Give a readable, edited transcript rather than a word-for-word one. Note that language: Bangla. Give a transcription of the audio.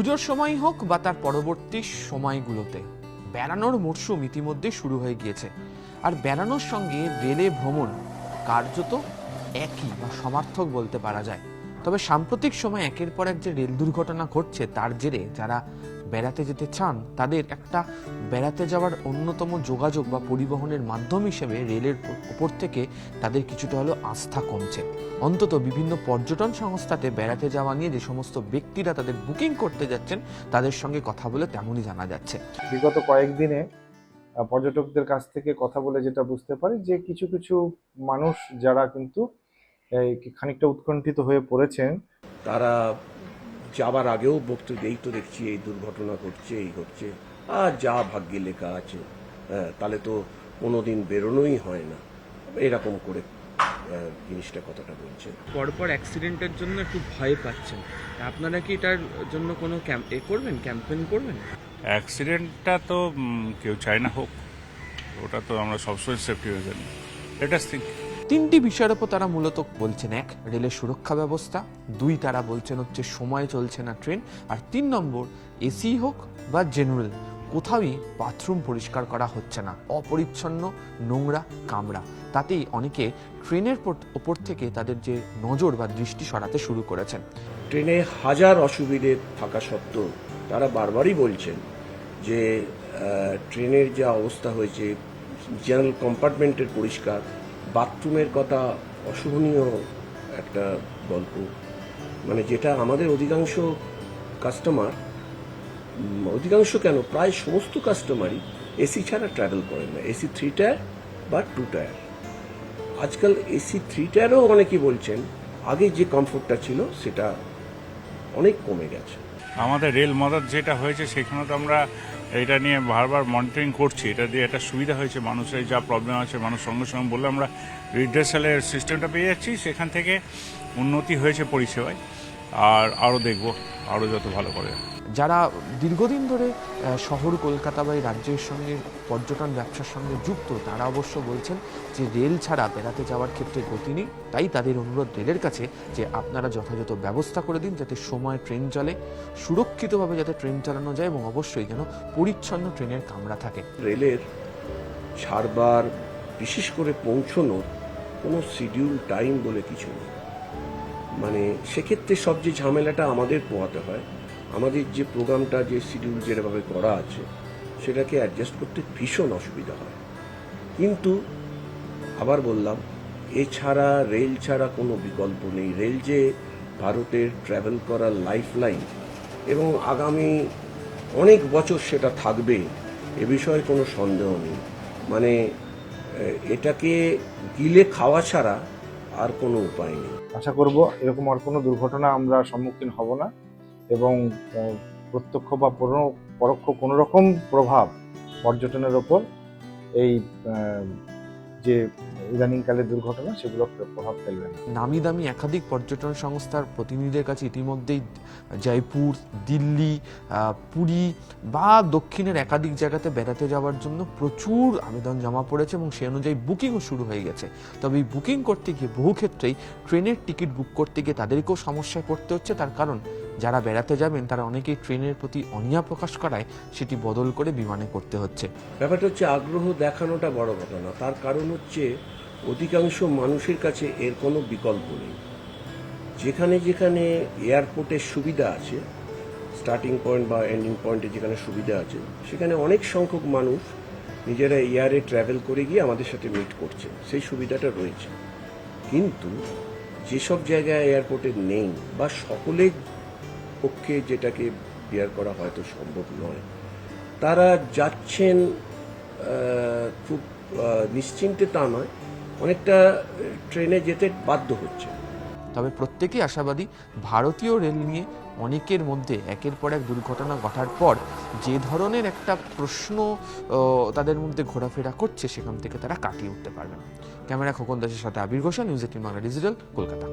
পুজোর সময় হোক বা তার পরবর্তী সময়গুলোতে বেড়ানোর মরশুম ইতিমধ্যে শুরু হয়ে গিয়েছে। আর বেড়ানোর সঙ্গে রেলে ভ্রমণ কার্যত একই বা সমার্থক বলতে পারা যায়। তবে সাম্প্রতিক সময় একের পর এক যে রেল দুর্ঘটনা ঘটছে তার জেরে যারা বেড়াতে যেতে চান তাদের একটা বেড়াতে যাওয়ার অন্যতম যোগাযোগ বা পরিবহনের মাধ্যম হিসেবে রেলের ওপর থেকে তাদের কিছুটা হলেও আস্থা কমছে। অন্তত বিভিন্ন পর্যটন সংস্থাতে বেড়াতে যাওয়া নিয়ে যে সমস্ত ব্যক্তিরা তাদের বুকিং করতে যাচ্ছেন তাদের সঙ্গে কথা বলে তেমনই জানা যাচ্ছে। বিগত কয়েকদিনে পর্যটকদের কাছ থেকে কথা বলে যেটা বুঝতে পারি যে কিছু কিছু মানুষ যারা কিন্তু খানিকটা উৎকণ্ঠিত হয়ে পড়েছেন, তারা যাবার আগেও বক্তব্য এই তো দেখছি এই দুর্ঘটনা ঘটছে, এই ঘটছে, আর যা ভাগ্যে লেখা আছে, তাহলে তো কোনোদিন বেরোনোই হয় না, এরকম করে জিনিসটা কথাটা বলছে। পরপর অ্যাক্সিডেন্টের জন্য একটু ভয় পাচ্ছেন, আপনারা কি এটার জন্য কোনো ক্যাম্পেইন করবেন? অ্যাক্সিডেন্টটা তো কেউ চায় না হোক, ওটা তো আমরা সবসময় সেফটি হয়ে জানি। Let us think. তিনটি বিষয়ের উপর তারা মূলত বলছেন। এক, রেলের সুরক্ষা ব্যবস্থা। দুই, তারা বলছেন হচ্ছে সময় চলছে না ট্রেন। আর তিন নম্বর, এসি হোক বা জেনারেল, কোথাওই বাথরুম পরিষ্কার করা হচ্ছে না, অপরিচ্ছন্ন, নোংরা, কামড়া। তাতেই অনেকে ট্রেনের ওপর থেকে তাদের যে নজর বা দৃষ্টি সরাতে শুরু করেছেন। ট্রেনে হাজার অসুবিধে থাকা সত্ত্বেও তারা বারবারই বলছেন যে ট্রেনের যা অবস্থা হয়েছে, জেনারেল কম্পার্টমেন্টের পরিষ্কার, বাথরুমের কথা অসহনীয় একটা গল্প, মানে যেটা আমাদের অধিকাংশ কাস্টমার, অধিকাংশ কেন প্রায় সমস্ত কাস্টমারই এসি ছাড়া ট্রাভেল করেন না, এসি 3 টায়ার বা 2 টায়ার। আজকাল এসি 3 টায়ারও অনেকেই বলছেন আগে যে কমফোর্টটা ছিল সেটা অনেক কমে গেছে। আমাদের রেল মদত যেটা হয়েছে সেখানে তো আমরা এটা নিয়ে বারবার মনিটরিং করছি। এটা দিয়ে একটা সুবিধা হয়েছে, মানুষের যা প্রবলেম আছে মানুষ সঙ্গে সঙ্গে বললে আমরা রিড্রেসালের সিস্টেমটা পেয়ে যাচ্ছি, সেখান থেকে উন্নতি হয়েছে পরিষেবায়। আর আরও দেখব আরও যত ভালো করে। যারা দীর্ঘদিন ধরে শহর কলকাতা বা এই রাজ্যের সঙ্গে পর্যটন ব্যবসার সঙ্গে যুক্ত তারা অবশ্য বলছেন যে রেল ছাড়া বেড়াতে যাওয়ার ক্ষেত্রে গতি নেই। তাই তাদের অনুরোধ রেলের কাছে যে আপনারা যথাযথ ব্যবস্থা করে দিন যাতে সময় ট্রেন চলে, সুরক্ষিতভাবে যাতে ট্রেন চালানো যায় এবং অবশ্যই যেন পরিচ্ছন্ন ট্রেনের কামরা থাকে। রেলের ছাড়বার, বিশেষ করে পৌঁছনোর কোনো শিডিউল টাইম বলে কিছু নেই। মানে সেক্ষেত্রে সব যে ঝামেলাটা আমাদের পোহাতে হয়, আমাদের যে প্রোগ্রামটা, যে শিডিউল যেভাবে করা আছে সেটাকে অ্যাডজাস্ট করতে ভীষণ অসুবিধা হয়। কিন্তু আবার বললাম, এছাড়া রেল ছাড়া কোনো বিকল্প নেই। রেল যে ভারতের ট্রাভেল করার লাইফ লাইন এবং আগামী অনেক বছর সেটা থাকবে, এ বিষয়ে কোনো সন্দেহ নেই। মানে এটাকে গিলে খাওয়া ছাড়া আর কোনো উপায় নেই। আশা করব এরকম আর কোনো দুর্ঘটনা আমরা সম্মুখীন হব না এবং প্রত্যক্ষ বা পরোক্ষ কোনো রকম প্রভাব পর্যটনের ওপর এই যে ইদানিংকালের দুর্ঘটনা সেগুলো প্রভাব ফেলবে না। নামি দামি একাধিক পর্যটন সংস্থার প্রতিনিধিদের কাছে ইতিমধ্যেই জয়পুর, দিল্লি, পুরী বা দক্ষিণের একাধিক জায়গাতে বেড়াতে যাওয়ার জন্য প্রচুর আবেদন জমা পড়েছে এবং সেই অনুযায়ী বুকিংও শুরু হয়ে গেছে। তবে এই বুকিং করতে গিয়ে বহু ক্ষেত্রেই ট্রেনের টিকিট বুক করতে গিয়ে তাদেরকেও সমস্যায় পড়তে হচ্ছে। তার কারণ যারা বেড়াতে যাবেন তারা অনেকেই ট্রেনের প্রতি অনীহা প্রকাশ করায় সেটি বদল করে বিমানে করতে হচ্ছে। ব্যাপারটা হচ্ছে আগ্রহ দেখানোটা বড় কথা না, তার কারণ হচ্ছে অধিকাংশ মানুষের কাছে এর কোনো বিকল্প নেই। যেখানে যেখানে এয়ারপোর্টের সুবিধা আছে, স্টার্টিং পয়েন্ট বা এন্ডিং পয়েন্টে যেখানে সুবিধা আছে, সেখানে অনেক সংখ্যক মানুষ নিজেরা এয়ারে ট্রাভেল করে গিয়ে আমাদের সাথে মিট করছে, সেই সুবিধাটা রয়েছে। কিন্তু যেসব জায়গায় এয়ারপোর্টে নেই বা সকলের পক্ষে যেটাকে বিয়ার করা হয়তো সম্ভব নয়, তারা যাচ্ছেন খুব নিশ্চিন্তে তা নয়, অনেকটা ট্রেনে যেতে বাধ্য হচ্ছে। তবে প্রত্যেকেই আশাবাদী ভারতীয় রেল নিয়ে অনেকের মধ্যে একের পর এক দুর্ঘটনা ঘটার পর যে ধরনের একটা প্রশ্ন তাদের মধ্যে ঘোরাফেরা করছে সেখান থেকে তারা কাটিয়ে উঠতে পারবেন। ক্যামেরা খোকন দাসের সাথে আবির ঘোষাল, নিউজ 18 বাংলা ডিজিটাল, কলকাতা।